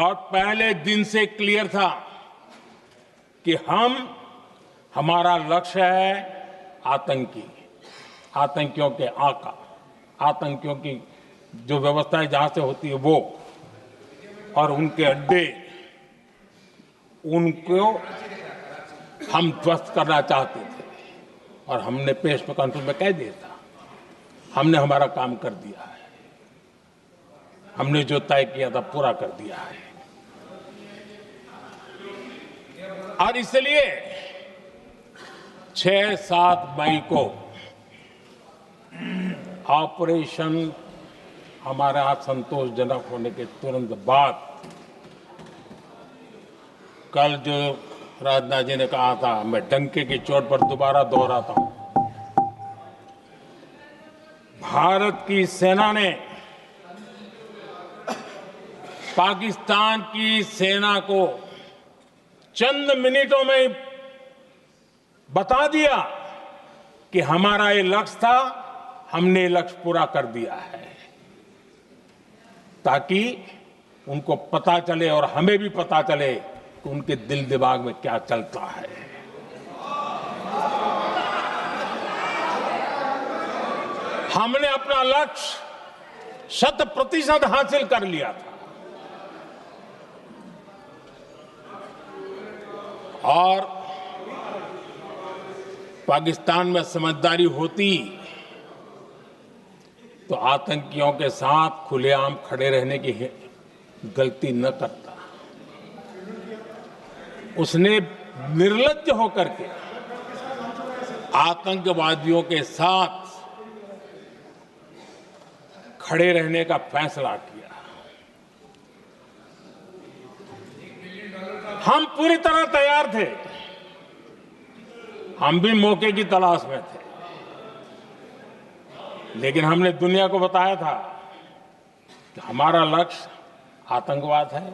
और पहले दिन से क्लियर था कि हमारा लक्ष्य है आतंकियों के आका, आतंकियों की जो व्यवस्थाएं जहां से होती है वो, और उनके अड्डे, उनको हम ध्वस्त करना चाहते थे। और हमने प्रेस कॉन्फ्रेंस में कह दिया था, हमने हमारा काम कर दिया है, हमने जो तय किया था पूरा कर दिया है। और इसलिए 6-7 मई को ऑपरेशन हमारे यहां संतोषजनक होने के तुरंत बाद कल जो राजनाथ जी ने कहा था, मैं डंके की चोट पर दोबारा दोहराता हूं, भारत की सेना ने पाकिस्तान की सेना को चंद मिनटों में बता दिया कि हमारा ये लक्ष्य था, हमने लक्ष्य पूरा कर दिया है, ताकि उनको पता चले और हमें भी पता चले कि उनके दिल दिमाग में क्या चलता है। हमने अपना लक्ष्य 100% हासिल कर लिया था। और पाकिस्तान में समझदारी होती तो आतंकियों के साथ खुलेआम खड़े रहने की गलती न करता। उसने निर्लज्ज होकर के आतंकवादियों के साथ खड़े रहने का फैसला किया। हम पूरी तरह तैयार थे, हम भी मौके की तलाश में थे, लेकिन हमने दुनिया को बताया था कि हमारा लक्ष्य आतंकवाद है,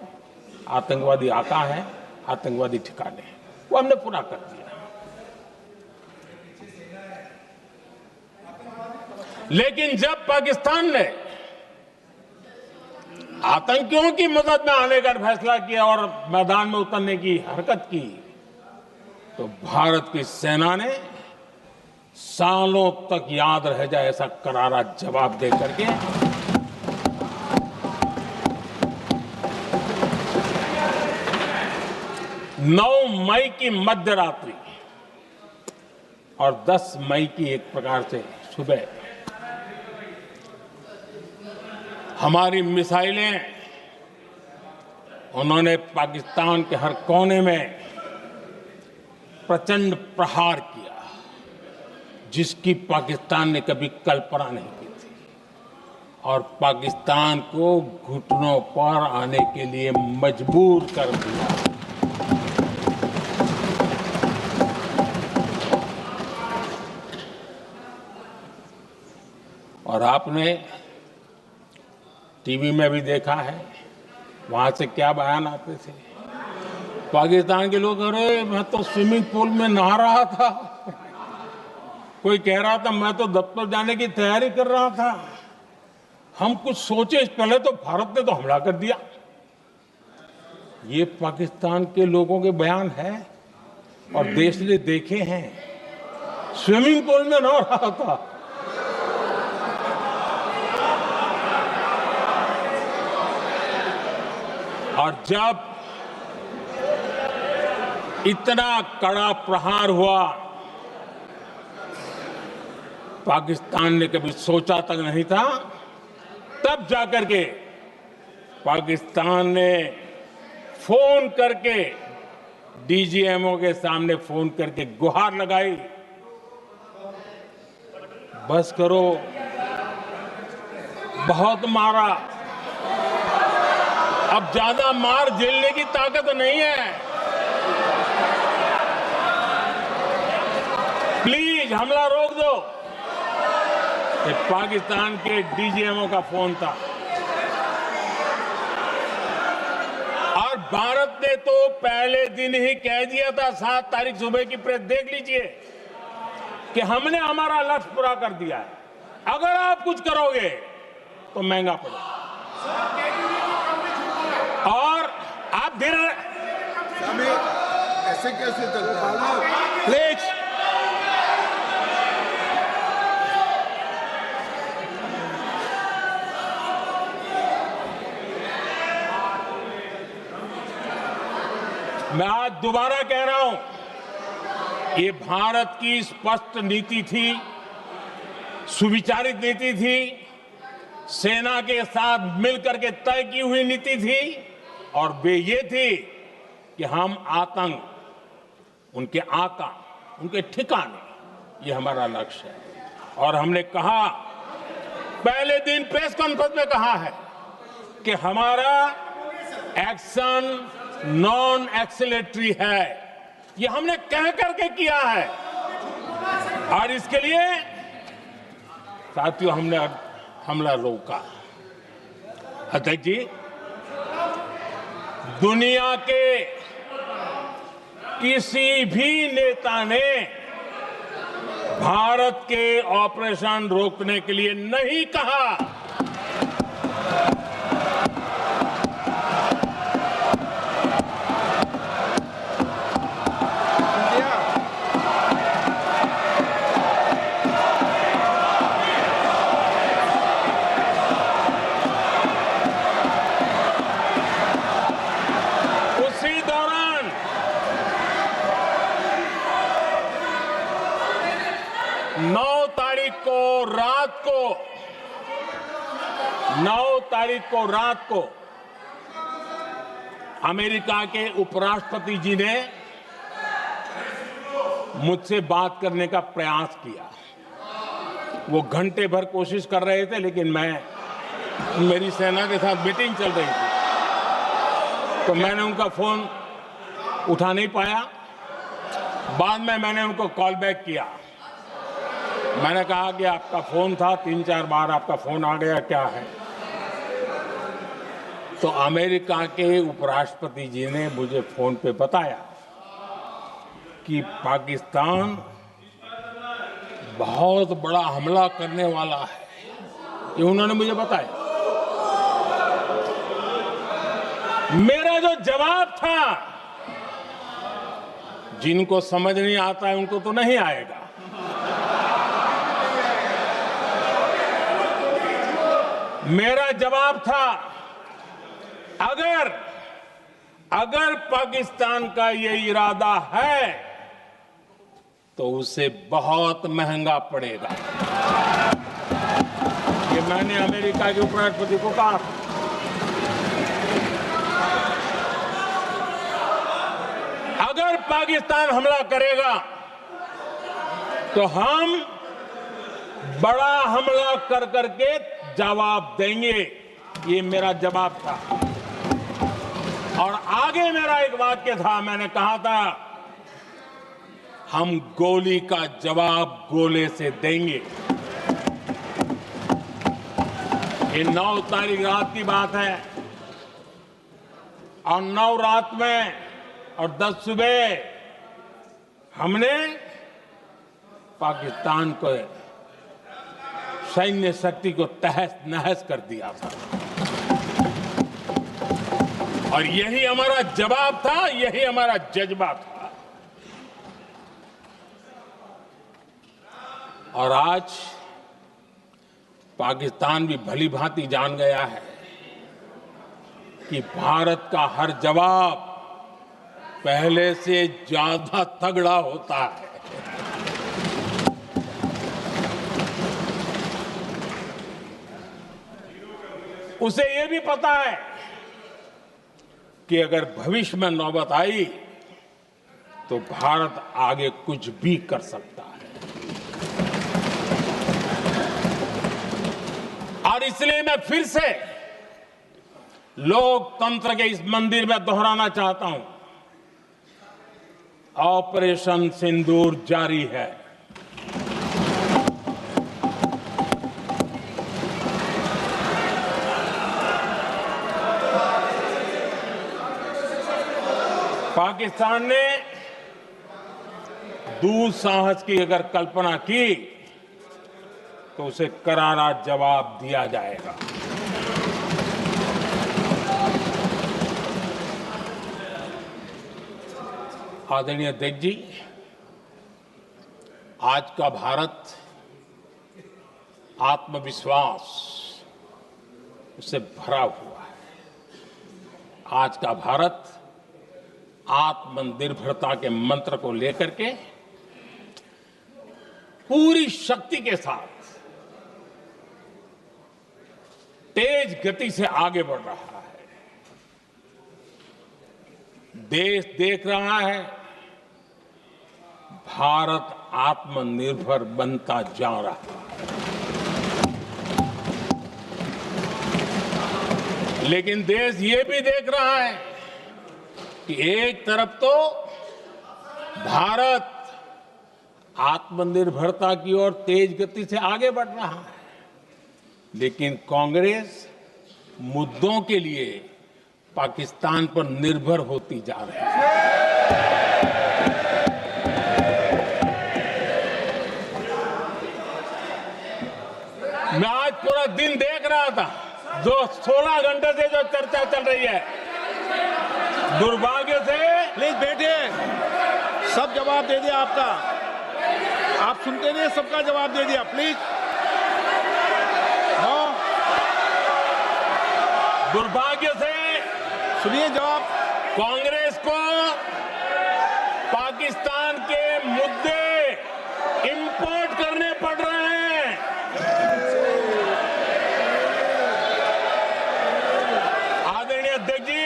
आतंकवादी आका है, आतंकवादी ठिकाने हैं, वो हमने पूरा कर दिया। लेकिन जब पाकिस्तान ने आतंकियों की मदद में आने का फैसला किया और मैदान में उतरने की हरकत की, तो भारत की सेना ने सालों तक याद रह जाए ऐसा करारा जवाब दे करके 9 मई की मध्य रात्रि और 10 मई की एक प्रकार से सुबह हमारी मिसाइलें उन्होंने पाकिस्तान के हर कोने में प्रचंड प्रहार किया, जिसकी पाकिस्तान ने कभी कल्पना नहीं की थी, और पाकिस्तान को घुटनों पर आने के लिए मजबूर कर दिया। और आपने टीवी में भी देखा है, वहां से क्या बयान आते थे। पाकिस्तान के लोग, अरे मैं तो स्विमिंग पूल में नहा रहा था, कोई कह रहा था मैं तो दफ्तर जाने की तैयारी कर रहा था, हम कुछ सोचे इस पहले तो भारत ने तो हमला कर दिया। ये पाकिस्तान के लोगों के बयान है और देश ने देखे हैं। स्विमिंग पूल में नहा रहा था। और जब इतना कड़ा प्रहार हुआ, पाकिस्तान ने कभी सोचा तक नहीं था, तब जाकर के पाकिस्तान ने फोन करके डीजीएमओ के सामने फोन करके गुहार लगाई, बस करो, बहुत मारा, अब ज्यादा मार झेलने की ताकत नहीं है, प्लीज हमला रोक दो। ये पाकिस्तान के डीजीएमओ का फोन था। और भारत ने तो पहले दिन ही कह दिया था, 7 तारीख सुबह की प्रेस देख लीजिए, कि हमने हमारा लक्ष्य पूरा कर दिया है, अगर आप कुछ करोगे तो महंगा पड़ेगा। और ऐसे कैसे चलता है? प्लीज। मैं आज दोबारा कह रहा हूं, ये भारत की स्पष्ट नीति थी, सुविचारित नीति थी, सेना के साथ मिलकर के तय की हुई नीति थी, और वे ये थी कि हम आतंक, उनके आका, उनके ठिकाने, ये हमारा लक्ष्य है। और हमने कहा, पहले दिन प्रेस कॉन्फ्रेंस में कहा है कि हमारा एक्शन नॉन एक्सिलेटरी है। ये हमने कह करके किया है, और इसके लिए साथियों हमने हमला रोका। अध्यक्ष जी, दुनिया के किसी भी नेता ने भारत के ऑपरेशन रोकने के लिए नहीं कहा। उसी दौरान 9 तारीख को रात को अमेरिका के उपराष्ट्रपति जी ने मुझसे बात करने का प्रयास किया। वो घंटे भर कोशिश कर रहे थे, लेकिन मेरी सेना के साथ मीटिंग चल रही थी, तो मैंने उनका फोन उठा नहीं पाया। बाद में मैंने उनको कॉल बैक किया। मैंने कहा कि आपका फोन था, 3-4 बार आपका फोन आ गया, क्या है? तो अमेरिका के उपराष्ट्रपति जी ने मुझे फोन पे बताया कि पाकिस्तान बहुत बड़ा हमला करने वाला है। ये उन्होंने मुझे बताया। मेरा जो जवाब था, जिनको समझ नहीं आता है उनको तो नहीं आएगा, मेरा जवाब था, अगर पाकिस्तान का ये इरादा है तो उसे बहुत महंगा पड़ेगा। ये मैंने अमेरिका के उपराष्ट्रपति को कहा। अगर पाकिस्तान हमला करेगा तो हम बड़ा हमला कर करके जवाब देंगे। ये मेरा जवाब था। और आगे मेरा एक वाक्य था, मैंने कहा था, हम गोली का जवाब गोले से देंगे। ये 9 तारीख रात की बात है, और 9 रात में और 10 सुबह हमने पाकिस्तान को, सैन्य शक्ति को तहस नहस कर दिया था। और यही हमारा जवाब था, यही हमारा जज्बा था। और आज पाकिस्तान भी भली भांति जान गया है कि भारत का हर जवाब पहले से ज्यादा तगड़ा होता है। उसे यह भी पता है कि अगर भविष्य में नौबत आई तो भारत आगे कुछ भी कर सकता है। और इसलिए मैं फिर से लोकतंत्र के इस मंदिर में दोहराना चाहता हूं, ऑपरेशन सिंदूर जारी है। पाकिस्तान ने दुस्साहस की अगर कल्पना की तो उसे करारा जवाब दिया जाएगा। आदरणीय अध्यक्ष जी, आज का भारत आत्मविश्वास से भरा हुआ है। आज का भारत आत्मनिर्भरता के मंत्र को लेकर के पूरी शक्ति के साथ तेज गति से आगे बढ़ रहा है। देश देख रहा है भारत आत्मनिर्भर बनता जा रहा है। लेकिन देश ये भी देख रहा है कि एक तरफ तो भारत आत्मनिर्भरता की ओर तेज गति से आगे बढ़ रहा है, लेकिन कांग्रेस मुद्दों के लिए पाकिस्तान पर निर्भर होती जा रही है। मैं आज पूरा दिन देख रहा था, जो 16 घंटे से जो चर्चा चल रही है, दुर्भाग्य से। प्लीज बैठिए, सब जवाब दे दिया आपका। आप सुनते नहीं, सबका जवाब दे दिया। Please no. दुर्भाग्य से सुनिए जवाब। कांग्रेस को पाकिस्तान के मुद्दे इंपोर्ट करने पड़ रहे हैं। आदरणीय अध्यक्ष जी,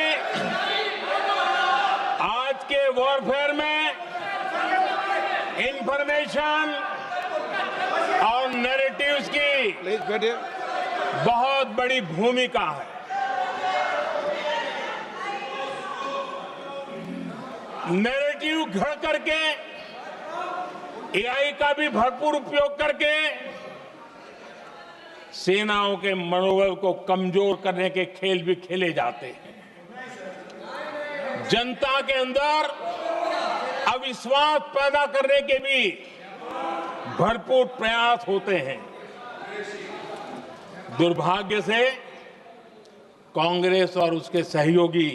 आज के वॉरफेयर में इंफॉर्मेशन और नैरेटिव्स की प्लीज बैठिए। बहुत बड़ी भूमिका है। नैरेटिव घड़ करके, एआई का भी भरपूर उपयोग करके सेनाओं के मनोबल को कमजोर करने के खेल भी खेले जाते हैं। जनता के अंदर अविश्वास पैदा करने के भी भरपूर प्रयास होते हैं। दुर्भाग्य से कांग्रेस और उसके सहयोगी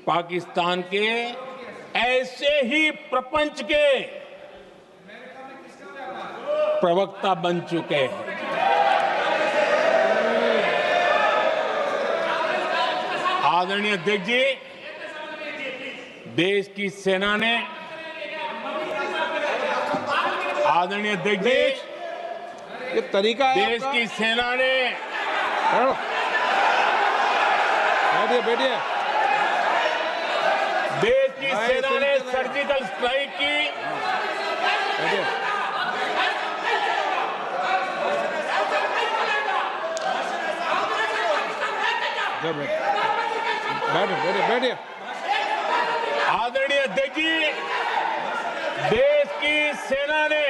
पाकिस्तान के ऐसे ही प्रपंच के प्रवक्ता बन चुके हैं। आदरणीय अध्यक्ष जी, देश की सेना ने, आदरणीय अध्यक्ष जी, ये तरीका है देश आपका? की सेना ने, बैठिए बैठिए। देश की सेना ने सर्जिकल स्ट्राइक की। बैठिए। बैठिए बैठिए। आदरणीय अध्यक्ष जी, देश की सेना ने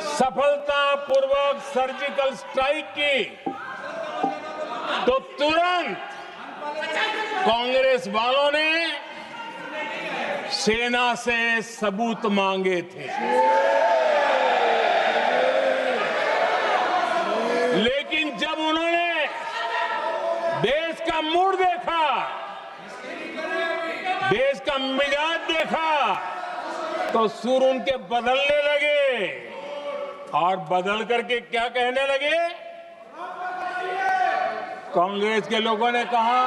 सफलतापूर्वक सर्जिकल स्ट्राइक की तो तुरंत कांग्रेस वालों ने सेना से सबूत मांगे थे। लेकिन जब उन्होंने देश का मूड देखा, देश का मिजाज देखा, तो सुर उनके बदलने लगे और बदल करके क्या कहने लगे? कांग्रेस के लोगों ने कहा,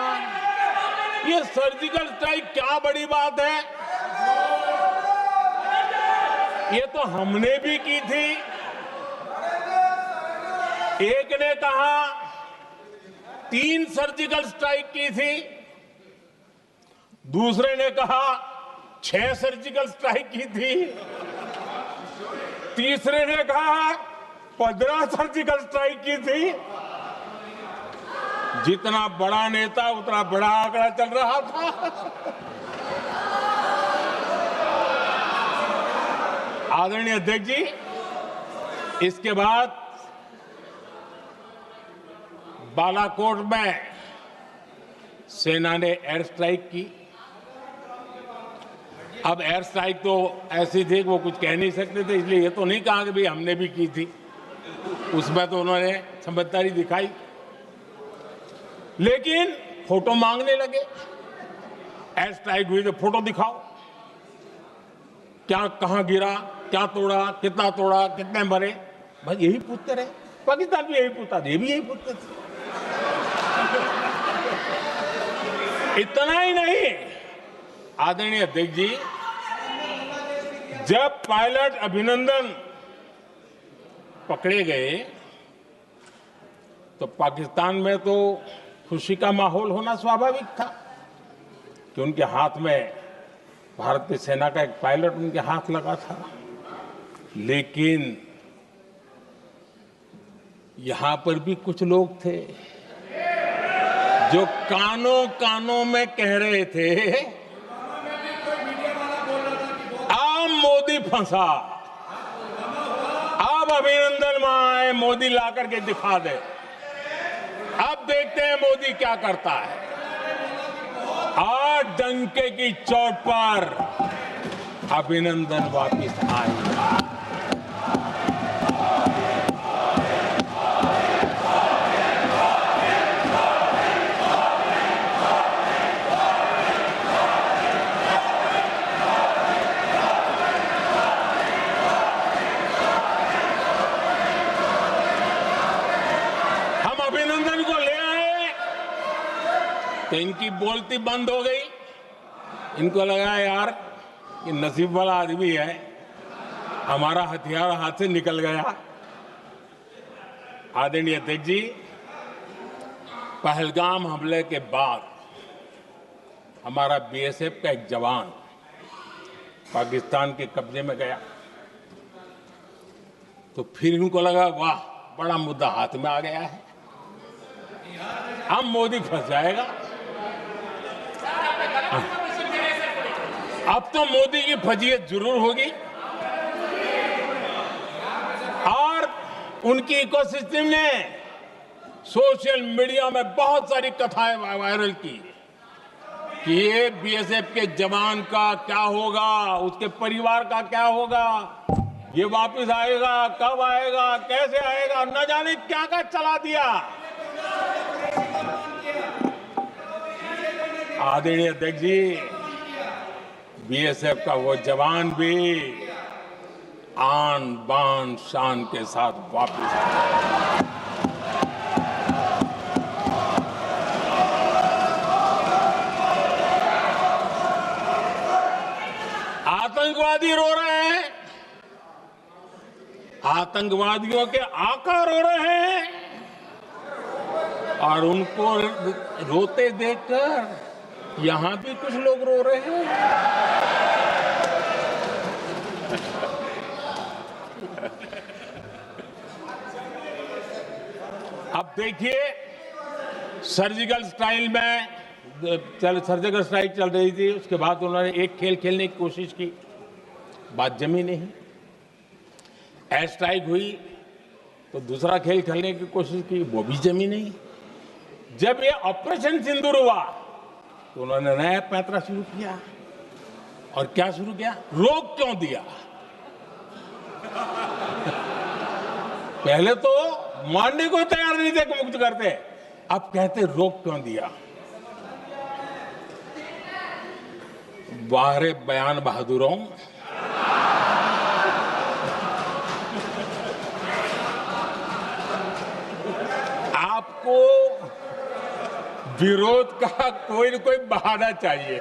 ये सर्जिकल स्ट्राइक क्या बड़ी बात है, ये तो हमने भी की थी। एक ने कहा 3 सर्जिकल स्ट्राइक की थी, दूसरे ने कहा 6 सर्जिकल स्ट्राइक की थी, तीसरे ने कहा 15 सर्जिकल स्ट्राइक की थी। जितना बड़ा नेता उतना बड़ा आंकड़ा चल रहा था। आदरणीय अध्यक्ष जी, इसके बाद बालाकोट में सेना ने एयर स्ट्राइक की। अब एयर स्ट्राइक तो ऐसी थी कि वो कुछ कह नहीं सकते थे, इसलिए ये तो नहीं कहा कि भाई हमने भी की थी। उसमें तो उन्होंने समझदारी दिखाई, लेकिन फोटो मांगने लगे। एयर स्ट्राइक हुई तो फोटो दिखाओ, क्या कहां गिरा, क्या तोड़ा, कितने मरे, बस यही पूछते रहे। पाकिस्तान भी यही पूछता था, ये भी यही पूछते थे। इतना ही नहीं, आदरणीय अध्यक्ष जी, जब पायलट अभिनंदन पकड़े गए तो पाकिस्तान में तो खुशी का माहौल होना स्वाभाविक था कि उनके हाथ में, भारतीय सेना का एक पायलट उनके हाथ लगा था। लेकिन यहां पर भी कुछ लोग थे जो कानों कानों में कह रहे थे, अब मोदी फंसा, अब अभिनंदन आए, मोदी ला करके दिखा दे, अब देखते हैं मोदी क्या करता है। आज डंके की चोट पर अभिनंदन वापिस आए। अभिनंदन को ले आए तो इनकी बोलती बंद हो गई। इनको लगा यार ये नसीब वाला आदमी है, हमारा हथियार हाथ से निकल गया। आदरणीय अध्यक्ष जी, पहलगाम हमले के बाद हमारा बीएसएफ का एक जवान पाकिस्तान के कब्जे में गया तो फिर इनको लगा वाह, बड़ा मुद्दा हाथ में आ गया है, अब मोदी फंस जाएगा। अब तो मोदी की फजीयत जरूर होगी। और उनकी इकोसिस्टम ने सोशल मीडिया में बहुत सारी कथाएं वायरल की कि ये बीएसएफ के जवान का क्या होगा, उसके परिवार का क्या होगा, ये वापस आएगा, कब आएगा, कैसे आएगा, न जाने क्या क्या चला दिया। आदरणीय अध्यक्ष जी, बीएसएफ का वो जवान भी आन बान शान के साथ वापस आया। आतंकवादी रो रहे हैं, आतंकवादियों के आका रो रहे हैं और उनको रोते देखकर यहां भी कुछ लोग रो रहे हैं। अब देखिए, सर्जिकल स्ट्राइक चल रही थी, उसके बाद उन्होंने एक खेल खेलने की कोशिश की, बात जमी नहीं। एयर स्ट्राइक हुई तो दूसरा खेल खेलने की कोशिश की, वो भी जमी नहीं। जब ये ऑपरेशन सिंदूर हुआ तो उन्होंने नया पैंतरा शुरू किया। और क्या शुरू किया? रोक क्यों दिया? पहले तो मानने को तैयार नहीं थे कि मुक्त करते, अब कहते रोक क्यों दिया। वाहरे बयान बहादुरों, आपको विरोध का कोई न कोई बहाना चाहिए।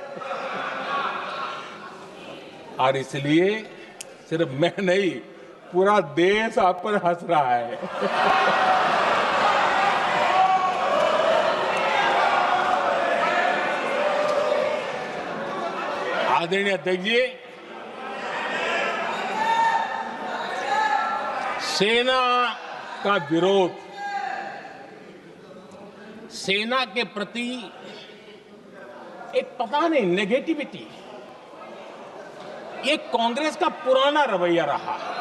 और इसलिए सिर्फ मैं नहीं, पूरा देश आप पर हंस रहा है। आदरणीय अध्यक्ष जी, सेना का विरोध, सेना के प्रति एक पता नहीं नेगेटिविटी, ये कांग्रेस का पुराना रवैया रहा है।